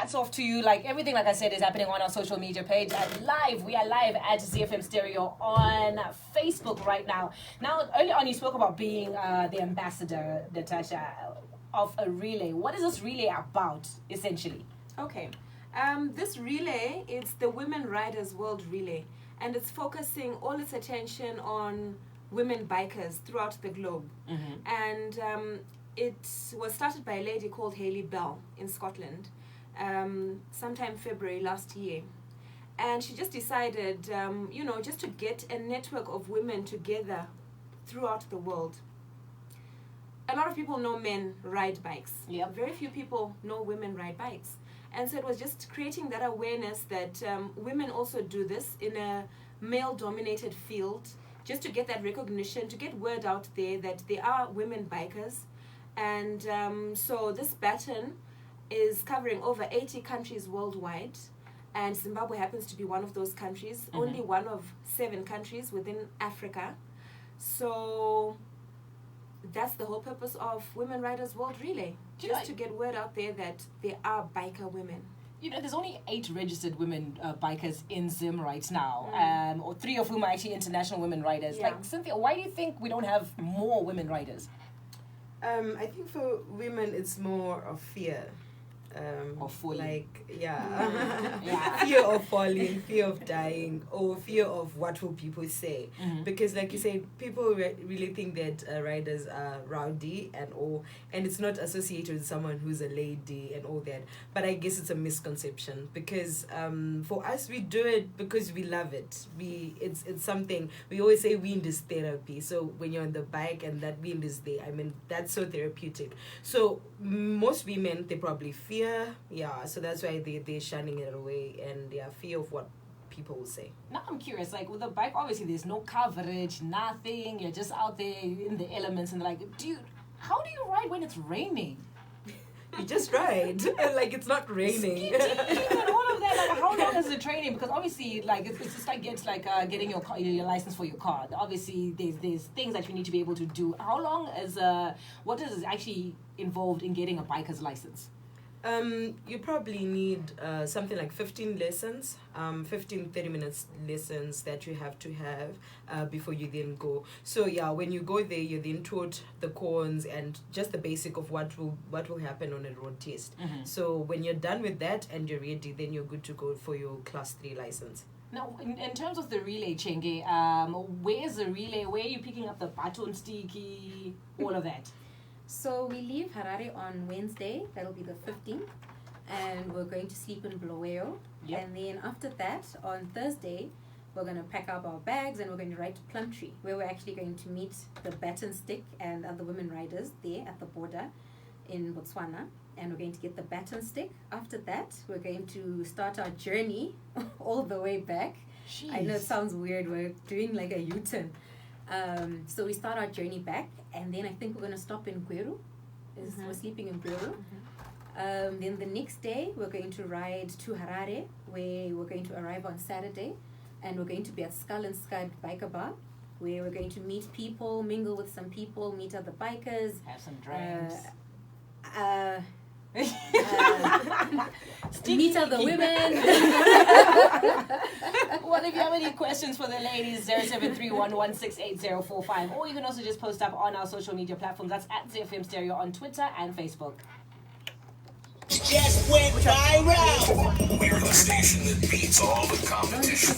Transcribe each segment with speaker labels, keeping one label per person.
Speaker 1: hats off to you. Like everything, like I said, is happening on our social media page and live. We are live at ZFM Stereo on Facebook right now. Now, earlier on, you spoke about being the ambassador, Natasha, of a relay. What is this relay about, essentially?
Speaker 2: Okay. This relay is the Women Riders World Relay, and it's focusing all its attention on women bikers throughout the globe. And it was started by a lady called Hayley Bell in Scotland sometime February last year. And she just decided, just to get a network of women together throughout the world. A lot of people know men ride bikes.
Speaker 1: Yep.
Speaker 2: Very few people know women ride bikes. And so it was just creating that awareness that women also do this in a male-dominated field, just to get that recognition, to get word out there that there are women bikers. And so this baton is covering over 80 countries worldwide, and Zimbabwe happens to be one of those countries, only one of 7 countries within Africa. So that's the whole purpose of Women Riders World Relay, just to get word out there that there are biker women.
Speaker 1: You know, there's only 8 registered women bikers in Zim right now, or 3 of whom are actually international women riders.
Speaker 2: Yeah.
Speaker 1: Like, Cynthia, why do you think we don't have more women riders?
Speaker 3: I think for women it's more of fear.
Speaker 1: Of falling.
Speaker 3: Like, fear of falling, fear of dying, or fear of what will people say. Because like you say, people really think that riders are rowdy and it's not associated with someone who's a lady and all that. But I guess it's a misconception, because for us, we do it because we love it. It's something, we always say wind is therapy. So when you're on the bike and that wind is there, I mean, that's so therapeutic. So most women, they probably fear, so that's why they're shunning it away, and fear of what people will say.
Speaker 1: Now I'm curious, like with the bike, obviously there's no coverage, nothing, you're just out there in the elements, and they're like, dude, how do you ride when it's raining?
Speaker 3: You just ride like it's not raining.
Speaker 1: And all of that, like how long is the training? Because obviously, like it's just like getting your license for your car. Obviously, there's things that you need to be able to do. How long is what is actually involved in getting a biker's license?
Speaker 3: You probably need something like 15 lessons, 15 30-minute lessons that you have to have before you then go. So when you go there, you're then taught the cones and just the basic of what will happen on a road test. So when you're done with that and you're ready, then you're good to go for your class 3 license.
Speaker 1: Now, in terms of the relay, Chenge, where's the relay? Where are you picking up the baton sticky, all of that?
Speaker 4: So we leave Harare on Wednesday, that'll be the 15th, and we're going to sleep in Bulawayo.
Speaker 1: Yep.
Speaker 4: And then after that, on Thursday, we're going to pack up our bags and we're going to ride to Plumtree, where we're actually going to meet the baton stick and other women riders there at the border in Botswana, and we're going to get the baton stick. After that, we're going to start our journey all the way back.
Speaker 1: Jeez.
Speaker 4: I know it sounds weird, we're doing like a U-turn. So we start our journey back, and then I think we're going to stop in Gweru. We're sleeping in Gweru. Then the next day, we're going to ride to Harare, where we're going to arrive on Saturday, and we're going to be at Skull and Scud Biker Bar, where we're going to meet people, mingle with some people, meet other bikers.
Speaker 1: Have some drinks.
Speaker 4: Meet other women.
Speaker 1: Well, if you have any questions for the ladies, 0731168045, or you can also just post up on our social media platforms. That's at ZFM Stereo on Twitter and Facebook.
Speaker 5: Just went viral. We're the station that beats all the competition.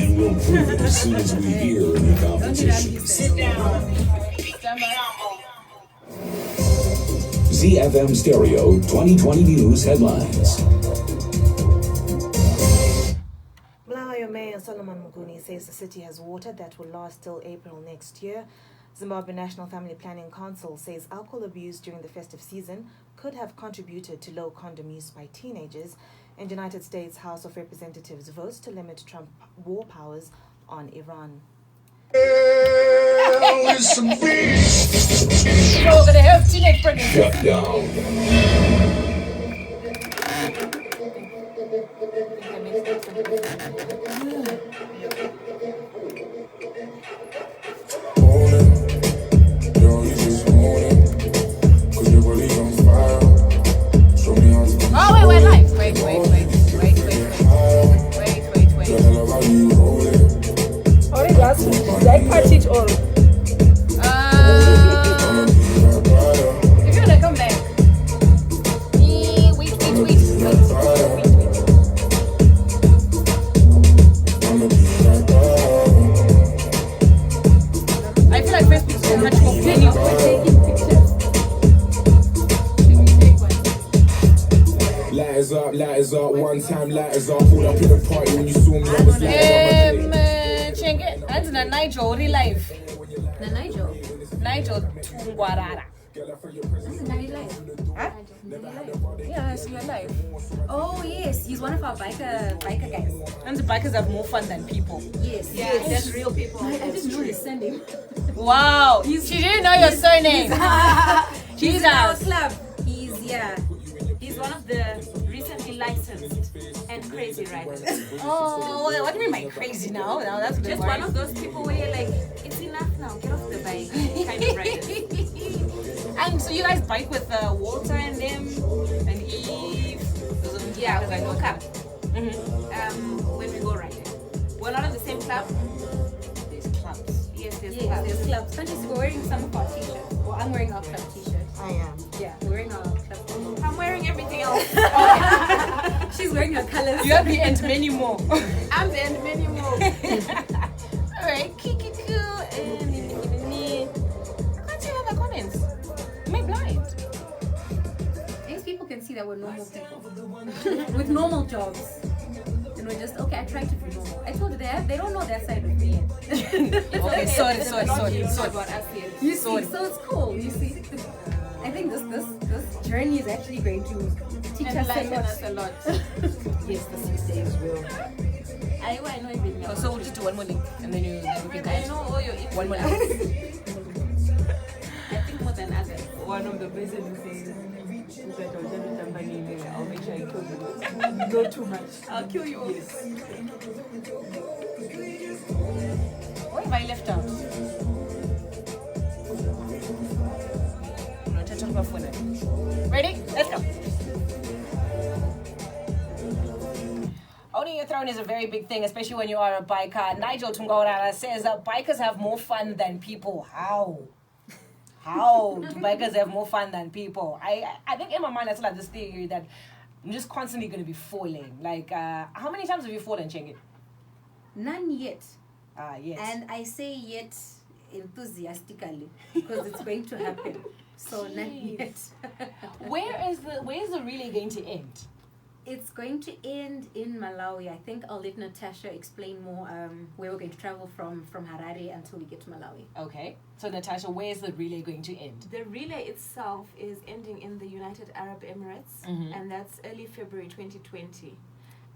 Speaker 6: And we'll prove it as soon as we hear in the competition.
Speaker 5: Sit down.
Speaker 6: ZFM Stereo 2020 News Headlines.
Speaker 7: Bulawayo Mayor Solomon Muguni says the city has water that will last till April next year. Zimbabwe National Family Planning Council says alcohol abuse during the festive season could have contributed to low condom use by teenagers. And United States House of Representatives votes to limit Trump war powers on Iran.
Speaker 6: We're
Speaker 1: gonna have teenage pregnancy.
Speaker 6: Shut down.
Speaker 1: Oh, wait.
Speaker 6: Lighters up, one time lighters up. Pulled up in the party when you saw me, I was like,
Speaker 1: Chenge, that's na Nigel, real life.
Speaker 4: Na Nigel.
Speaker 1: Nigel Tungwarara.
Speaker 4: That's a Nigel life.
Speaker 1: Huh? Yeah, it's real life.
Speaker 4: Oh yes, he's one of our biker guys.
Speaker 1: And the bikers have more fun than people.
Speaker 4: Yes.
Speaker 2: Yeah, that's real people.
Speaker 4: I didn't know his surname.
Speaker 1: Wow, she didn't know your surname.
Speaker 4: He's in our club. He's
Speaker 2: one of the recently licensed and crazy riders.
Speaker 1: Oh, what do you mean by crazy now? Now that's
Speaker 2: Just one of those people where you're like, it's enough now, get off the bike kind of riders.
Speaker 1: And so you guys bike with Walter and them and Eve?
Speaker 2: Yeah, we hook up when we go riding. We're not in the same club.
Speaker 1: There's clubs.
Speaker 2: Yes, there's
Speaker 4: Yes,
Speaker 2: clubs.
Speaker 4: there's clubs. Fantasy, we're wearing some of our t-shirts. Well, I'm wearing our club t-shirt.
Speaker 7: I am.
Speaker 4: Yeah, we're wearing our club t-shirt.
Speaker 2: I'm wearing everything else.
Speaker 4: She's wearing her colors.
Speaker 1: You have the and many more.
Speaker 2: I'm the and many more.
Speaker 1: Alright, Kikiku. I can't see other comments. Am I blind?
Speaker 4: These people can see that we're normal people with normal jobs. And we're just, okay, I try to be normal. I told you they don't know that side of me yet.
Speaker 1: Okay, sorry.
Speaker 2: About us here.
Speaker 4: You see, so it's cool, you see. I think this journey is actually going to teach us a lot.
Speaker 3: Yes, the 6 days will.
Speaker 2: I know everything.
Speaker 1: So we'll just do one more link and then you can
Speaker 2: I know all your
Speaker 1: one more
Speaker 2: info.
Speaker 1: link.
Speaker 2: I think more than others.
Speaker 3: One of the person says, I'll make sure I kill you. Not too much.
Speaker 2: I'll kill you.
Speaker 3: Yes.
Speaker 1: What have I left out? Ready? Let's go. Owning your throne is a very big thing, especially when you are a biker. Nigel Tungaurara says that bikers have more fun than people. How? How do bikers have more fun than people? I think in my mind I still have this theory that I'm just constantly going to be falling. Like, how many times have you fallen, Chenge?
Speaker 4: None yet.
Speaker 1: Yes.
Speaker 4: And I say yet enthusiastically because it's going to happen. So none yet.
Speaker 1: Where's the relay going to end?
Speaker 4: It's going to end in Malawi. I think I'll let Natasha explain more where we're going to travel from Harare until we get to Malawi.
Speaker 1: Okay. So Natasha, where's the relay going to end?
Speaker 2: The relay itself is ending in the United Arab Emirates, and that's early February 2020.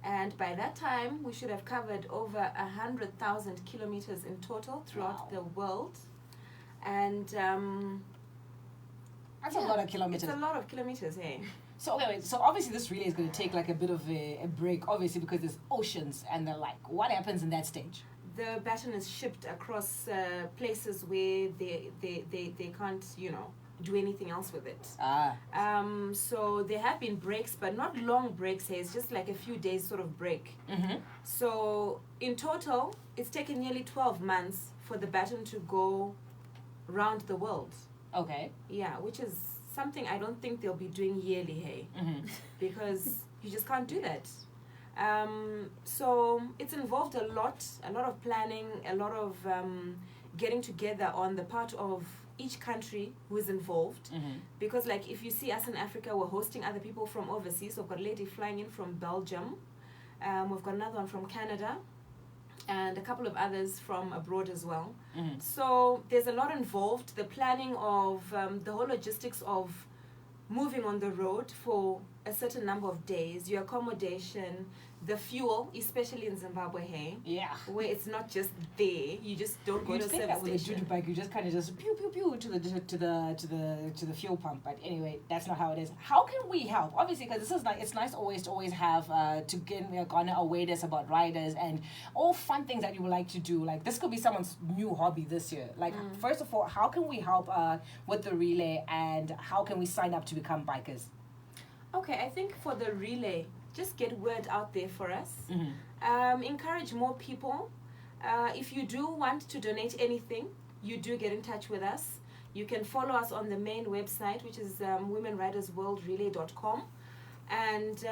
Speaker 2: And by that time, we should have covered over 100,000 kilometers in total throughout the world. And
Speaker 1: that's a lot of kilometers.
Speaker 2: It's a lot of kilometers, hey.
Speaker 1: So okay, wait. So obviously this relay is going to take like a bit of a break, obviously because there's oceans and they're like, what happens in that stage?
Speaker 2: The baton is shipped across places where they can't, do anything else with it. So there have been breaks, but not long breaks. It's just like a few days sort of break. So in total, it's taken nearly 12 months for the baton to go round the world.
Speaker 1: Okay.
Speaker 2: Yeah, which is something I don't think they'll be doing yearly, hey, because you just can't do that. So it's involved a lot of planning, a lot of getting together on the part of each country who is involved. Because like if you see us in Africa, we're hosting other people from overseas. So we've got a lady flying in from Belgium. We've got another one from Canada. And a couple of others from abroad as well. So there's a lot involved. The planning of the whole logistics of moving on the road for a certain number of days, your accommodation, the fuel, especially in Zimbabwe, hey?
Speaker 1: Yeah.
Speaker 2: Where it's not just there, you just don't go to
Speaker 1: think
Speaker 2: service
Speaker 1: that with a
Speaker 2: station.
Speaker 1: duty bike, you just kind of just pew pew pew to the fuel pump. But anyway, that's not how it is. How can we help? Obviously, because this is like it's nice always to always have to garner awareness about riders and all fun things that you would like to do. Like this could be someone's new hobby this year. Like first of all, how can we help with the relay and how can we sign up to become bikers?
Speaker 2: Okay, I think for the relay, just get word out there for us. Encourage more people. If you do want to donate anything, you do get in touch with us. You can follow us on the main website, which is womenridersworldrelay.com. And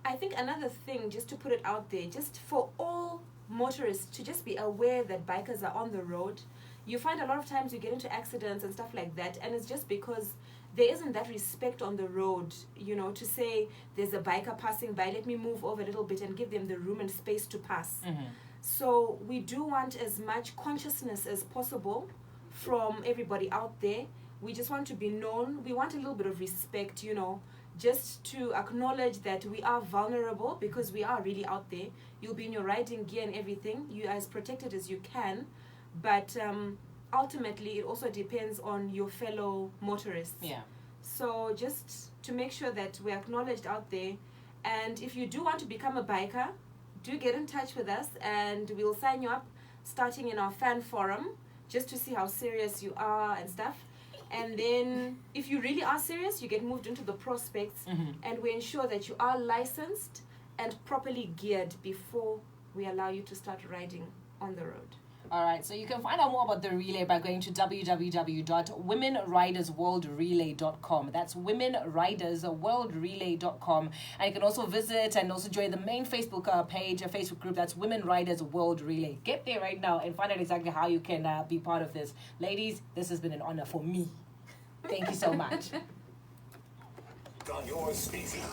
Speaker 2: I think another thing, just to put it out there, just for all motorists to just be aware that bikers are on the road. You find a lot of times you get into accidents and stuff like that, and it's just because there isn't that respect on the road, you know, to say there's a biker passing by, let me move over a little bit and give them the room and space to pass. So we do want as much consciousness as possible from everybody out there. We just want to be known. We want a little bit of respect, you know, just to acknowledge that we are vulnerable because we are really out there. You'll be in your riding gear and everything. You are as protected as you can. But ultimately, it also depends on your fellow motorists.
Speaker 1: Yeah.
Speaker 2: So just to make sure that we're acknowledged out there. And if you do want to become a biker, do get in touch with us and we'll sign you up starting in our fan forum just to see how serious you are and stuff. And then if you really are serious, you get moved into the prospects and we ensure that you are licensed and properly geared before we allow you to start riding on the road.
Speaker 1: All right, so you can find out more about the relay by going to www.womenridersworldrelay.com. That's womenridersworldrelay.com. And you can also visit and also join the main Facebook page, a Facebook group, that's Women Riders World Relay. Get there right now and find out exactly how you can be part of this. Ladies, this has been an honor for me. Thank you so much.
Speaker 5: On your species.